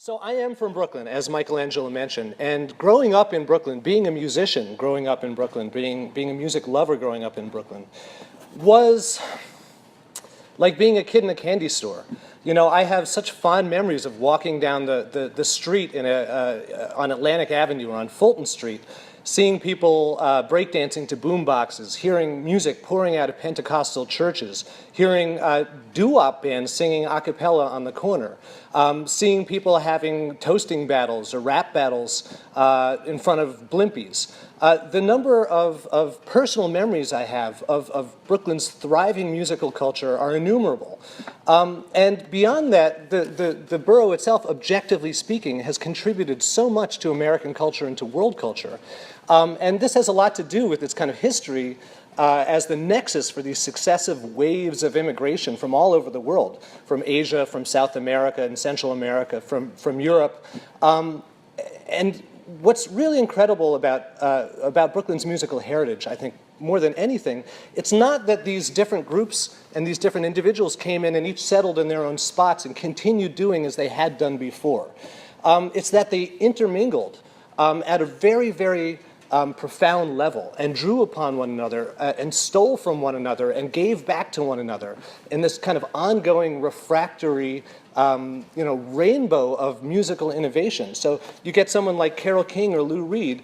So I am from Brooklyn, as Michelangelo mentioned, and growing up in Brooklyn, being a musician growing up in Brooklyn, being a music lover growing up in Brooklyn, was like being a kid in a candy store. You know, I have such fond memories of walking down the street on Atlantic Avenue or on Fulton Street, seeing people breakdancing to boomboxes, hearing music pouring out of Pentecostal churches, hearing doo-wop bands singing a cappella on the corner, seeing people having toasting battles or rap battles in front of blimpies. The number of personal memories I have of Brooklyn's thriving musical culture are innumerable. And beyond that, the borough itself, objectively speaking, has contributed so much to American culture and to world culture. And this has a lot to do with its kind of history as the nexus for these successive waves of immigration from all over the world, from Asia, from South America and Central America, from Europe. And what's really incredible about Brooklyn's musical heritage, I think, more than anything, it's not that these different groups and these different individuals came in and each settled in their own spots and continued doing as they had done before. It's that they intermingled at a very, very profound level and drew upon one another and stole from one another and gave back to one another in this kind of ongoing refractory rainbow of musical innovation. So you get someone like Carole King or Lou Reed,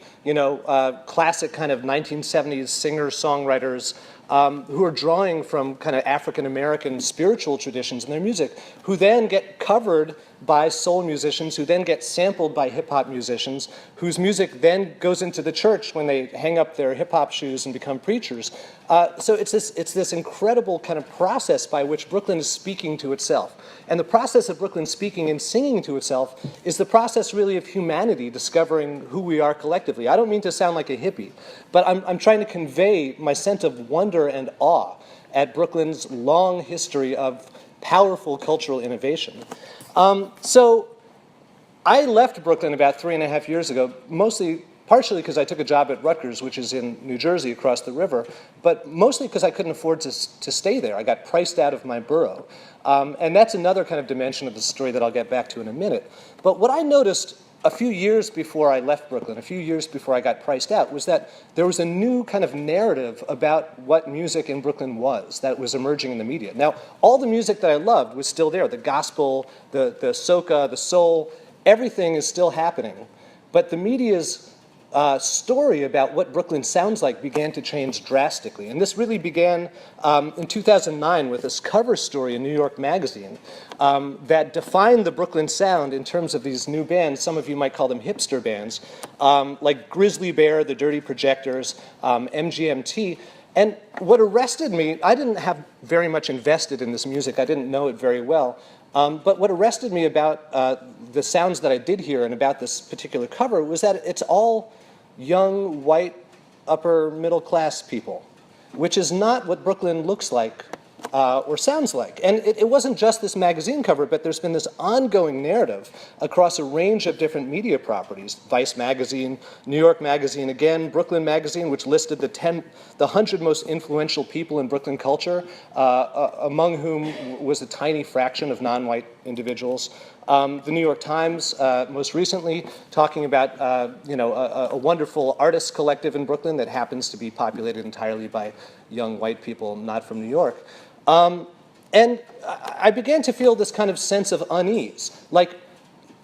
classic kind of 1970s singer-songwriters who are drawing from kind of African-American spiritual traditions in their music, who then get covered by soul musicians, who then get sampled by hip-hop musicians, whose music then goes into the church when they hang up their hip-hop shoes and become preachers. So it's this incredible kind of process by which Brooklyn is speaking to itself. And the process of Brooklyn speaking and singing to itself is the process really of humanity discovering who we are collectively. I don't mean to sound like a hippie, but I'm trying to convey my sense of wonder and awe at Brooklyn's long history of powerful cultural innovation. So I left Brooklyn about 3.5 years ago, partially because I took a job at Rutgers, which is in New Jersey across the river, but mostly because I couldn't afford to stay there. I got priced out of my borough. And that's another kind of dimension of the story that I'll get back to in a minute. But what I noticed a few years before I left Brooklyn, a few years before I got priced out, was that there was a new kind of narrative about what music in Brooklyn was that was emerging in the media. Now, all the music that I loved was still there. The gospel, the soca, the soul, everything is still happening. But the media's story about what Brooklyn sounds like began to change drastically. And this really began in 2009 with this cover story in New York Magazine that defined the Brooklyn sound in terms of these new bands. Some of you might call them hipster bands, like Grizzly Bear, the Dirty Projectors, MGMT. And what arrested me, I didn't have very much invested in this music. I didn't know it very well. But what arrested me about the sounds that I did hear and about this particular cover was that it's all young, white, upper middle class people, which is not what Brooklyn looks like or sounds like. And it wasn't just this magazine cover, but there's been this ongoing narrative across a range of different media properties. Vice Magazine, New York Magazine again, Brooklyn Magazine, which listed the 100 most influential people in Brooklyn culture, among whom was a tiny fraction of non-white individuals. The New York Times, most recently, talking about a wonderful artist collective in Brooklyn that happens to be populated entirely by young white people not from New York. And I began to feel this kind of sense of unease, like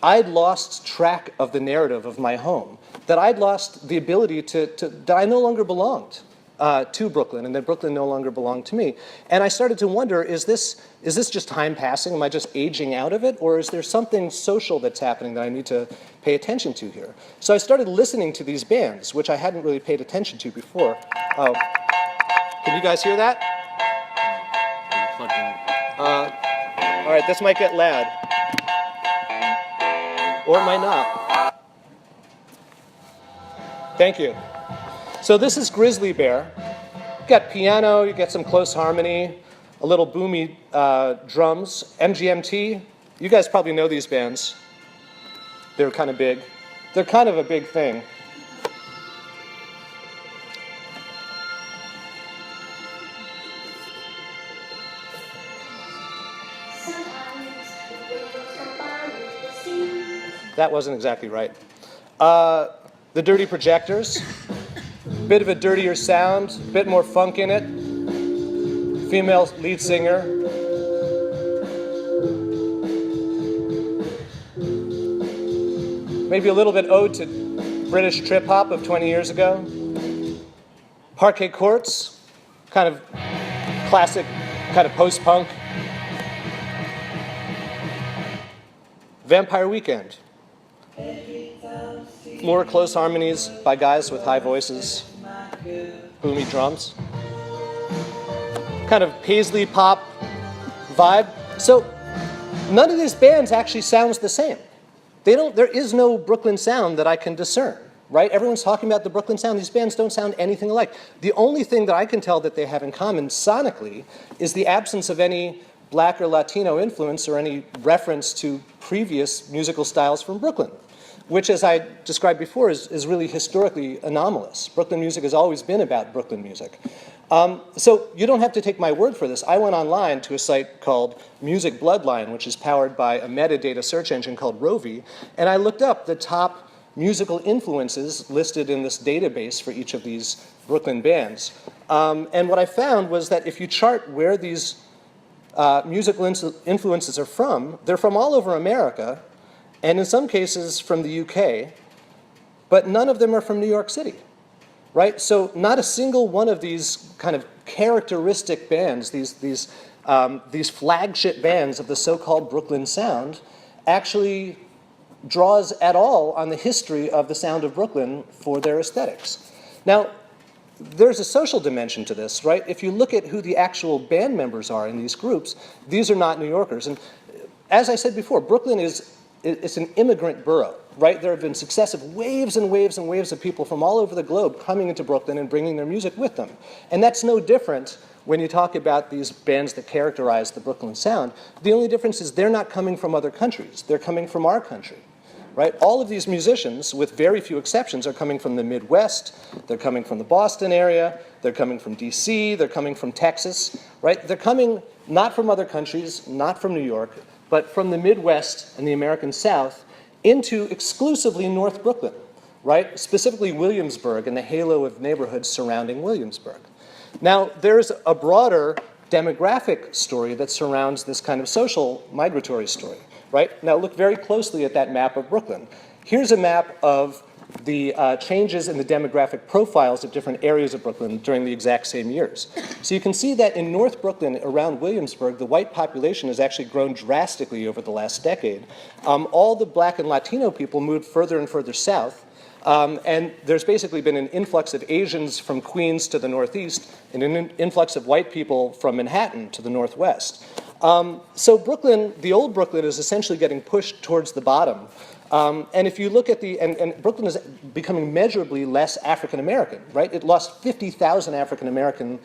I'd lost track of the narrative of my home, that I'd lost the ability that I no longer belonged to Brooklyn, and that Brooklyn no longer belonged to me. And I started to wonder, is this just time passing? Am I just aging out of it? Or is there something social that's happening that I need to pay attention to here? So I started listening to these bands, which I hadn't really paid attention to before. Oh, can you guys hear that? All right, this might get loud. Or it might not. Thank you. So this is Grizzly Bear. You got piano, you get some close harmony, a little boomy drums. MGMT, you guys probably know these bands. They're kind of big. They're kind of a big thing. that wasn't exactly right. The Dirty Projectors, bit of a dirtier sound, bit more funk in it. Female lead singer. Maybe a little bit ode to British trip hop of 20 years ago. Parquet Courts, kind of classic, kind of post-punk. Vampire Weekend. More close harmonies by guys with high voices, boomy drums. Kind of paisley pop vibe. So none of these bands actually sounds the same. There is no Brooklyn sound that I can discern, right? Everyone's talking about the Brooklyn sound. These bands don't sound anything alike. The only thing that I can tell that they have in common sonically is the absence of any Black or Latino influence or any reference to previous musical styles from Brooklyn, which, as I described before, is really historically anomalous. Brooklyn music has always been about Brooklyn music. So you don't have to take my word for this. I went online to a site called Music Bloodline, which is powered by a metadata search engine called Rovi, and I looked up the top musical influences listed in this database for each of these Brooklyn bands. And what I found was that if you chart where these musical influences are from, they're from all over America, and in some cases from the UK, but none of them are from New York City, right? So not a single one of these kind of characteristic bands, these flagship bands of the so-called Brooklyn sound, actually draws at all on the history of the sound of Brooklyn for their aesthetics. Now, there's a social dimension to this, right? If you look at who the actual band members are in these groups, these are not New Yorkers. And as I said before, Brooklyn it's an immigrant borough, right? There have been successive waves and waves and waves of people from all over the globe coming into Brooklyn and bringing their music with them. And that's no different when you talk about these bands that characterize the Brooklyn sound. The only difference is they're not coming from other countries. They're coming from our country, right? All of these musicians, with very few exceptions, are coming from the Midwest. They're coming from the Boston area. They're coming from DC. They're coming from Texas, right? They're coming not from other countries, not from New York, but from the Midwest and the American South into exclusively North Brooklyn, right? Specifically Williamsburg and the halo of neighborhoods surrounding Williamsburg. Now, there's a broader demographic story that surrounds this kind of social migratory story, right? Now, look very closely at that map of Brooklyn. Here's a map of the changes in the demographic profiles of different areas of Brooklyn during the exact same years. So you can see that in North Brooklyn, around Williamsburg, the white population has actually grown drastically over the last decade. All the Black and Latino people moved further and further south. And there's basically been an influx of Asians from Queens to the northeast and an influx of white people from Manhattan to the northwest. So Brooklyn, the old Brooklyn, is essentially getting pushed towards the bottom. And if you look at and Brooklyn is becoming measurably less African-American, right? It lost 50,000 African-American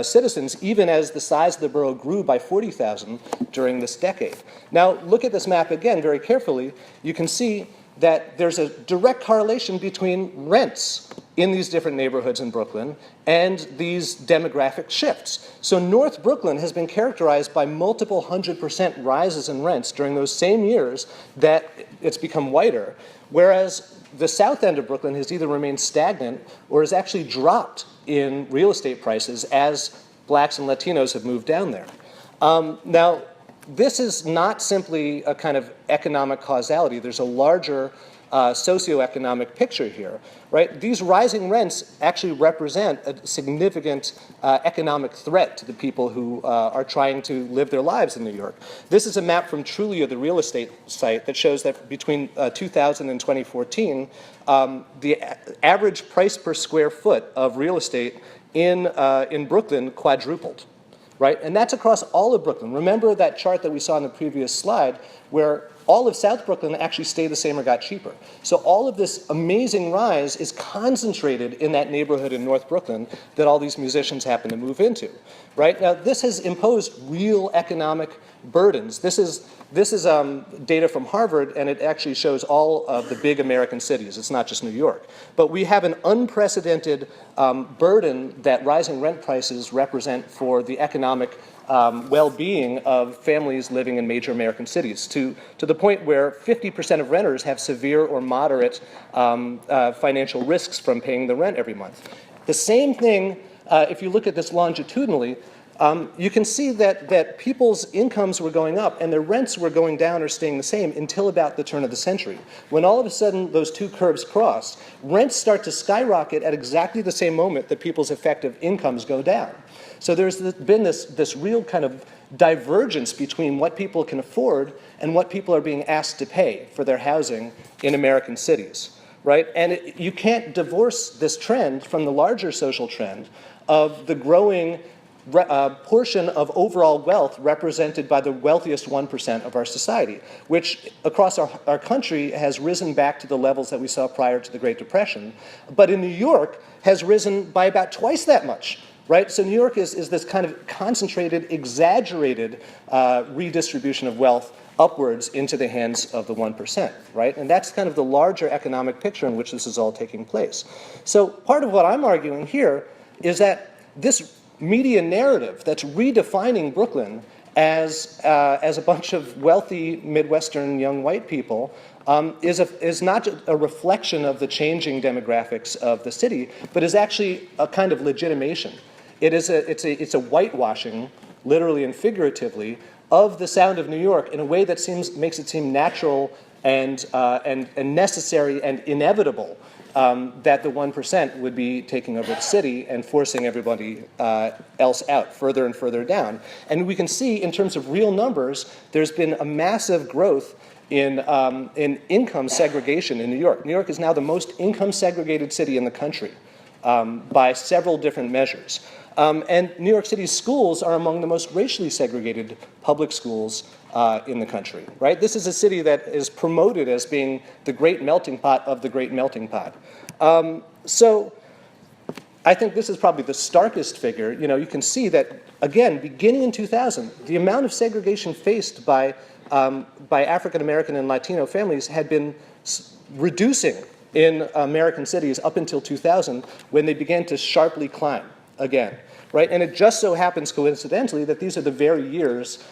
citizens, even as the size of the borough grew by 40,000 during this decade. Now, look at this map again very carefully. You can see that there's a direct correlation between rents in these different neighborhoods in Brooklyn and these demographic shifts. So North Brooklyn has been characterized by multiple 100% rises in rents during those same years that it's become whiter, whereas the south end of Brooklyn has either remained stagnant or has actually dropped in real estate prices as blacks and Latinos have moved down there. Now, this is not simply a kind of economic causality. There's a larger socioeconomic picture here, right? These rising rents actually represent a significant economic threat to the people who are trying to live their lives in New York. This is a map from Trulia, the real estate site, that shows that between 2000 and 2014, the average price per square foot of real estate in Brooklyn quadrupled. Right? And that's across all of Brooklyn. Remember that chart that we saw in the previous slide where all of South Brooklyn actually stayed the same or got cheaper. So all of this amazing rise is concentrated in that neighborhood in North Brooklyn that all these musicians happen to move into. Right? Now, this has imposed real economic burdens. This is data from Harvard, and it actually shows all of the big American cities. It's not just New York. But we have an unprecedented burden that rising rent prices represent for the economic well-being of families living in major American cities, to the point where 50% of renters have severe or moderate financial risks from paying the rent every month. The same thing, if you look at this longitudinally, you can see that people's incomes were going up and their rents were going down or staying the same until about the turn of the century. When all of a sudden those two curves cross, rents start to skyrocket at exactly the same moment that people's effective incomes go down. So there's been this real kind of divergence between what people can afford and what people are being asked to pay for their housing in American cities, right? And you can't divorce this trend from the larger social trend of the growing portion of overall wealth represented by the wealthiest 1% of our society, which across our country has risen back to the levels that we saw prior to the Great Depression, but in New York has risen by about twice that much. Right? So New York is this kind of concentrated, exaggerated redistribution of wealth upwards into the hands of the 1%, right? And that's kind of the larger economic picture in which this is all taking place. So part of what I'm arguing here is that this media narrative that's redefining Brooklyn as a bunch of wealthy Midwestern young white people is not a reflection of the changing demographics of the city, but is actually a kind of legitimation. It's a whitewashing, literally and figuratively, of the sound of New York in a way that makes it seem natural and necessary and inevitable that the 1% would be taking over the city and forcing everybody else out further and further down. And we can see in terms of real numbers, there's been a massive growth in income segregation in New York. New York is now the most income segregated city in the country by several different measures. And New York City's schools are among the most racially segregated public schools in the country, right? This is a city that is promoted as being the great melting pot of the great melting pot. So I think this is probably the starkest figure. You know, you can see that, again, beginning in 2000, the amount of segregation faced by African American and Latino families had been reducing in American cities up until 2000, when they began to sharply climb again, right? And it just so happens coincidentally that these are the very years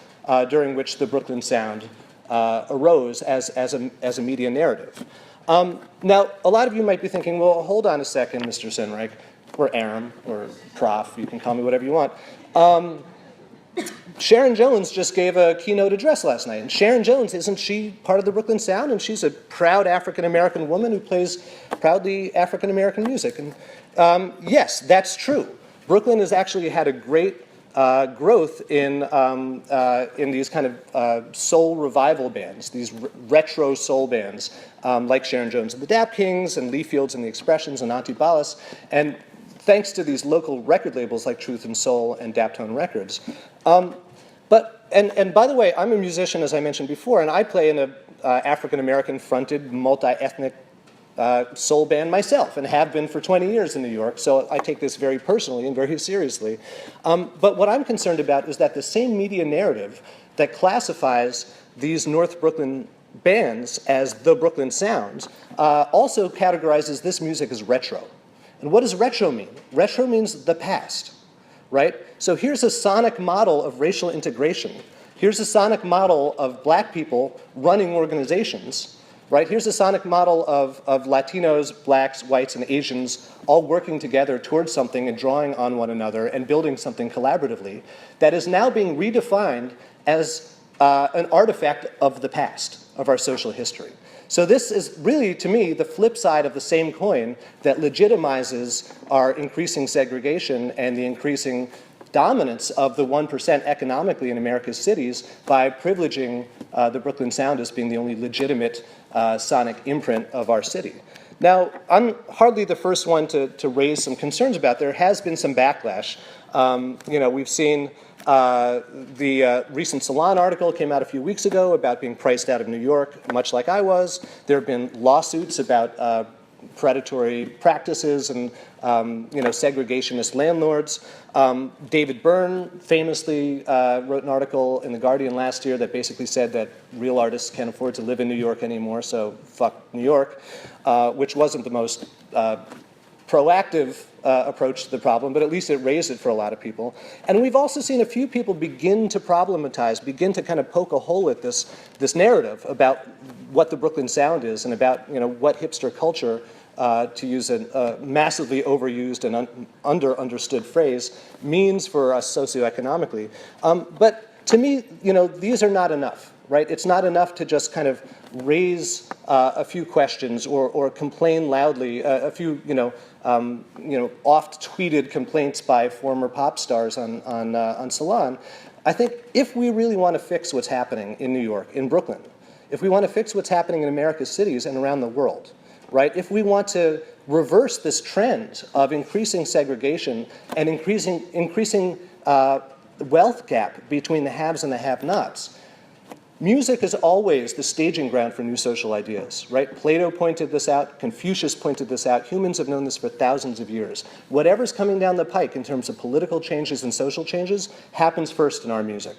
during which the Brooklyn Sound arose as a media narrative. Now, a lot of you might be thinking, well, hold on a second, Mr. Sinnreich, or Aram, or Prof, you can call me whatever you want. Sharon Jones just gave a keynote address last night, and Sharon Jones, isn't she part of the Brooklyn Sound? And she's a proud African-American woman who plays proudly African-American music. And yes, that's true. Brooklyn has actually had a great growth in these kind of soul revival bands, these retro soul bands, like Sharon Jones and the Dap Kings, and Lee Fields and the Expressions, and Auntie Ballas, and thanks to these local record labels like Truth and Soul and Daptone Records. And by the way, I'm a musician, as I mentioned before, and I play in an African-American fronted, multi-ethnic soul band myself, and have been for 20 years in New York, so I take this very personally and very seriously. But what I'm concerned about is that the same media narrative that classifies these North Brooklyn bands as the Brooklyn Sound also categorizes this music as retro. And what does retro mean? Retro means the past, right? So here's a sonic model of racial integration. Here's a sonic model of black people running organizations, right? Here's a sonic model of Latinos, blacks, whites, and Asians all working together towards something and drawing on one another and building something collaboratively that is now being redefined as an artifact of the past, of our social history. So this is really, to me, the flip side of the same coin that legitimizes our increasing segregation and the increasing dominance of the 1% economically in America's cities by privileging the Brooklyn Sound as being the only legitimate sonic imprint of our city. Now, I'm hardly the first one to raise some concerns about. There has been some backlash. We've seen the recent Salon article came out a few weeks ago about being priced out of New York, much like I was. There have been lawsuits about predatory practices and segregationist landlords. David Byrne famously wrote an article in The Guardian last year that basically said that real artists can't afford to live in New York anymore, so fuck New York, which wasn't the most proactive approach to the problem, but at least it raised it for a lot of people. And we've also seen a few people begin to problematize, begin to kind of poke a hole at this narrative about what the Brooklyn sound is and about what hipster culture, to use a massively overused and understood phrase, means for us socioeconomically. But to me, these are not enough. Right? It's not enough to just kind of raise a few questions or complain loudly, a few oft-tweeted complaints by former pop stars on Salon. I think if we really want to fix what's happening in New York, in Brooklyn, if we want to fix what's happening in America's cities and around the world, right? If we want to reverse this trend of increasing segregation and increasing wealth gap between the haves and the have-nots, music is always the staging ground for new social ideas, right? Plato pointed this out, Confucius pointed this out, humans have known this for thousands of years. Whatever's coming down the pike in terms of political changes and social changes happens first in our music.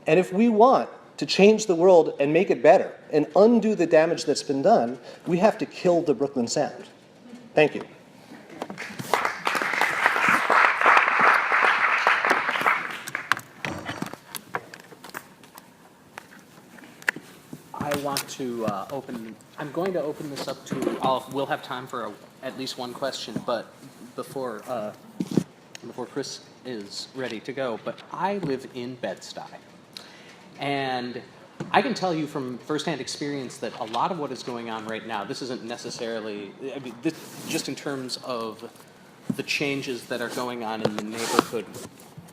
And if we want to change the world and make it better and undo the damage that's been done, we have to kill the Brooklyn sound. Thank you. I want to I'm going to open this up to, we'll have time for at least one question, but before Chris is ready to go, but I live in Bed-Stuy. And I can tell you from firsthand experience that a lot of what is going on right now, this isn't necessarily, just in terms of the changes that are going on in the neighborhood.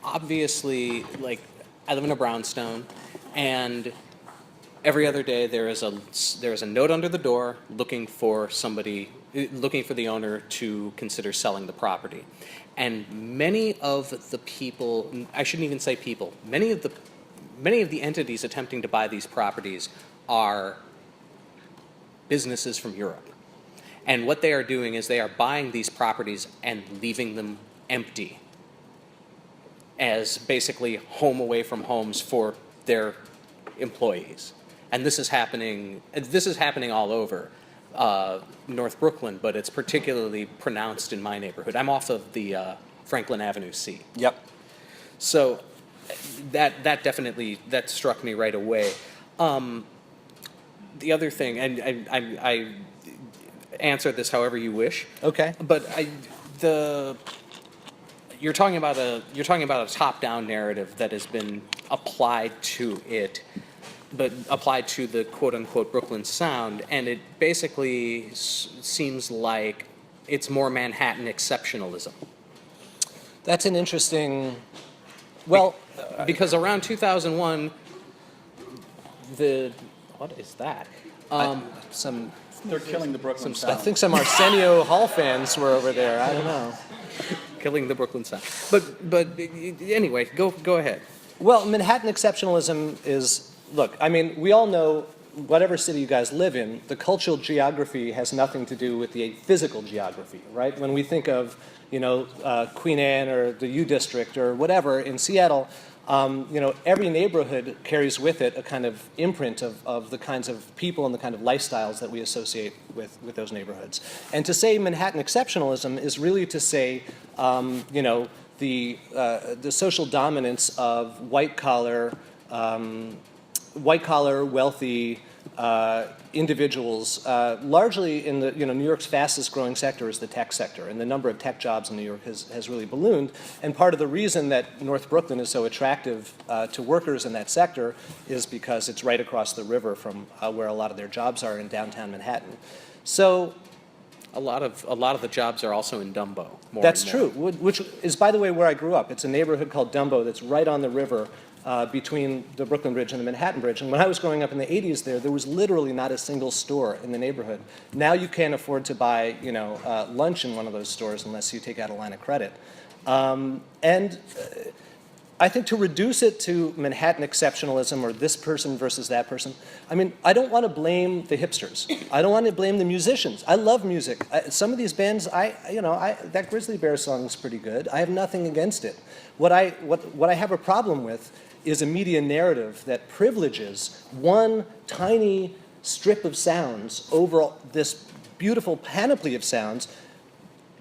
Obviously, like, I live in a brownstone, and every other day there is a note under the door looking for the owner to consider selling the property. And many of the people, I shouldn't even say people, many of the entities attempting to buy these properties are businesses from Europe. And what they are doing is they are buying these properties and leaving them empty as basically home away from homes for their employees. And this is happening all over North Brooklyn, but it's particularly pronounced in my neighborhood. I'm off of the Franklin Avenue C. Yep. So that definitely struck me right away. The other thing, and I answer this however you wish. Okay. But you're talking about a top-down narrative that has been applied to it, but applied to the quote-unquote Brooklyn sound, and it basically seems like it's more Manhattan exceptionalism. That's an interesting. Well, because around 2001, what is that? They're killing the Brooklyn I sound. think some Arsenio Hall fans were over there. I don't know. Killing the Brooklyn sound. But anyway, go ahead. Well, Manhattan exceptionalism is. Look, I mean, we all know whatever city you guys live in, the cultural geography has nothing to do with the physical geography, right? When we think of, Queen Anne or the U District or whatever in Seattle, every neighborhood carries with it a kind of imprint of the kinds of people and the kind of lifestyles that we associate with those neighborhoods. And to say Manhattan exceptionalism is really to say, the social dominance of white-collar, wealthy individuals, largely in the New York's fastest growing sector is the tech sector, and the number of tech jobs in New York has really ballooned. And part of the reason that North Brooklyn is so attractive to workers in that sector is because it's right across the river from where a lot of their jobs are in downtown Manhattan. So a lot of the jobs are also in Dumbo. That's true, which is, by the way, where I grew up. It's a neighborhood called Dumbo that's right on the river between the Brooklyn Bridge and the Manhattan Bridge. And when I was growing up in the 80s there was literally not a single store in the neighborhood. Now you can't afford to buy, lunch in one of those stores unless you take out a line of credit. I think to reduce it to Manhattan exceptionalism or this person versus that person, I mean, I don't want to blame the hipsters. I don't want to blame the musicians. I love music. Some of these bands, that Grizzly Bear song is pretty good. I have nothing against it. What I have a problem with is a media narrative that privileges one tiny strip of sounds over this beautiful panoply of sounds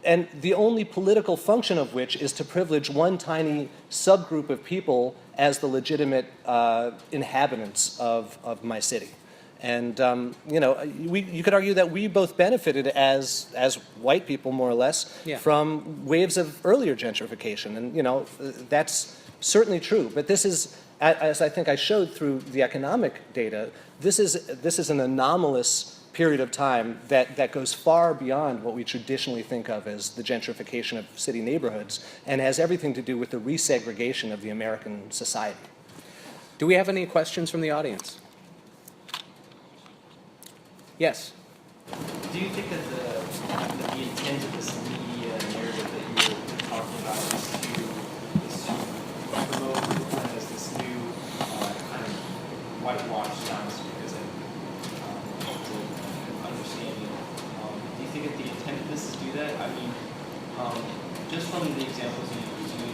and the only political function of which is to privilege one tiny subgroup of people as the legitimate inhabitants of my city. And you could argue that we both benefited as white people, more or less, from waves of earlier gentrification, and that's certainly true. But this is, as I think I showed through the economic data, this is an anomalous period of time that goes far beyond what we traditionally think of as the gentrification of city neighborhoods, and has everything to do with the resegregation of the American society. Do we have any questions from the audience? Yes. Do you think that the intent of this media narrative that you're talking about is to promote Brooklyn as this new kind of whitewashed town, because understanding? Do you think that the intent of this is to do that? I mean, just from the examples you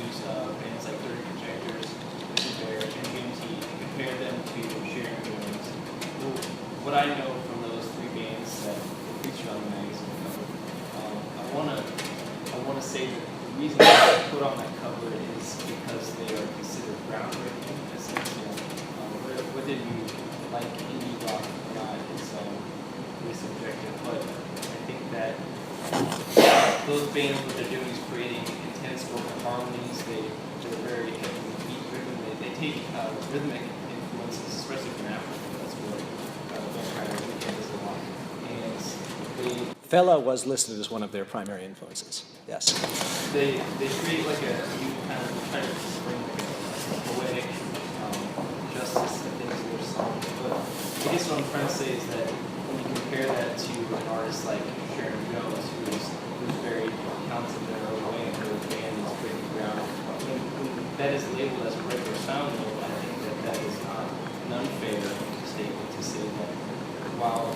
use, bands like 30 Projectors, Mr. Bear, and GMT, and compare them to Sharon Jones. What I know from those three bands that feature on the magazine cover, I want to say that the reason they put on that cover is because they are considered groundbreaking in a sense. Whether you like indie rock or not is really subjective, but I think that those bands, what they're doing is creating intense vocal harmonies. They're very beat driven. They take rhythmic influences, especially from Africa. That's what Vampire Weekend is a lot. And Fela was listed as one of their primary influences. Yes. They create like a new kind of try to bring poetic justice and things to their songs. But I guess what I'm trying to say is that when you compare that to an artist like Sharon Jones, who's very talented in their own way, and her band is breaking ground, when that is labeled as a regular sound, I think that is not an unfair statement to say that while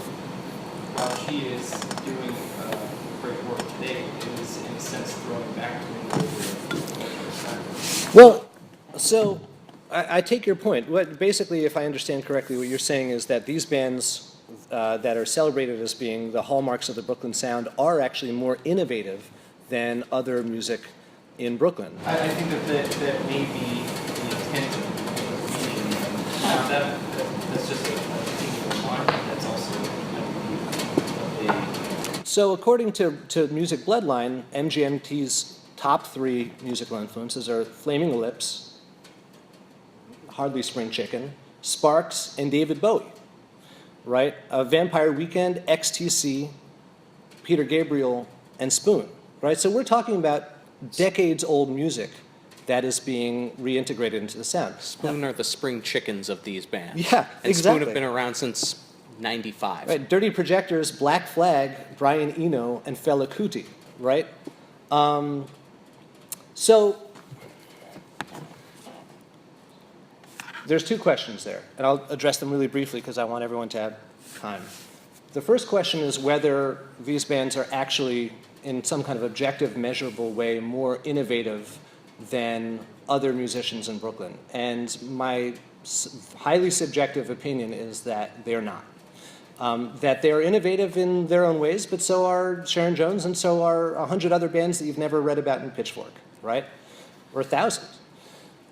she is doing great work today, it is in a sense throwing back to the Well, so I take your point. Basically, if I understand correctly, what you're saying is that these bands that are celebrated as being the hallmarks of the Brooklyn sound are actually more innovative than other music in Brooklyn. I think that may be the intent of the meaning. That's just a thing of mind. That's also, So according to Music Bloodline, MGMT's top three musical influences are Flaming Lips, Hardly Spring Chicken, Sparks, and David Bowie, right? Vampire Weekend, XTC, Peter Gabriel, and Spoon, right? So we're talking about decades-old music that is being reintegrated into the sound. Spoon are the spring chickens of these bands. Yeah, and exactly. Spoon have been around since 95. Right, Dirty Projectors, Black Flag, Brian Eno, and Fela Kuti, right? So there's two questions there, and I'll address them really briefly because I want everyone to have time. The first question is whether these bands are actually, in some kind of objective, measurable way, more innovative than other musicians in Brooklyn. And my highly subjective opinion is that they're not. That they're innovative in their own ways, but so are Sharon Jones, and so are 100 other bands that you've never read about in Pitchfork, right? Or 1,000.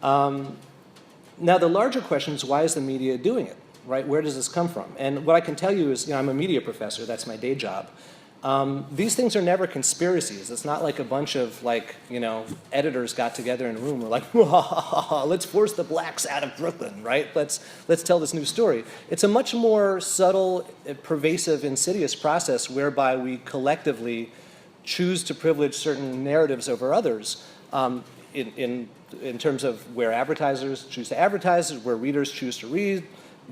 Now, the larger question is, why is the media doing it, right? Where does this come from? And what I can tell you is, I'm a media professor. That's my day job. These things are never conspiracies. It's not like a bunch of editors got together in a room and were like, let's force the blacks out of Brooklyn, right? Let's tell this new story. It's a much more subtle, pervasive, insidious process whereby we collectively choose to privilege certain narratives over others in terms of where advertisers choose to advertise, where readers choose to read,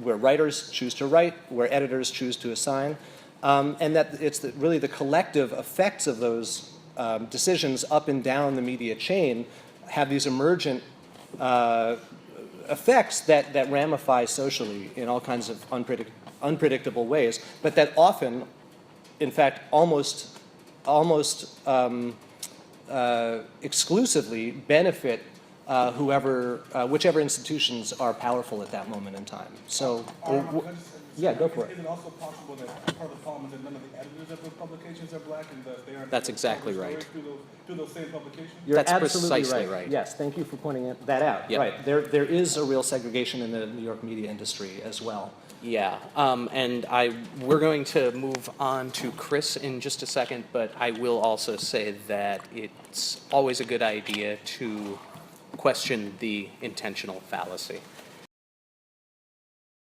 where writers choose to write, where editors choose to assign. And that it's really the collective effects of those decisions up and down the media chain have these emergent effects that ramify socially in all kinds of unpredictable ways, but that often, in fact, almost exclusively benefit whichever institutions are powerful at that moment in time. So. Yeah, go for it. Is it also possible that part of the problem is that none of the editors of those publications are black and that they aren't? That's able to tell exactly the story right. Through those same publications? You're That's absolutely precisely right. Yes, thank you for pointing that out. Yep. Right, there is a real segregation in the New York media industry as well. Yeah, and we're going to move on to Chris in just a second, but I will also say that it's always a good idea to question the intentional fallacy.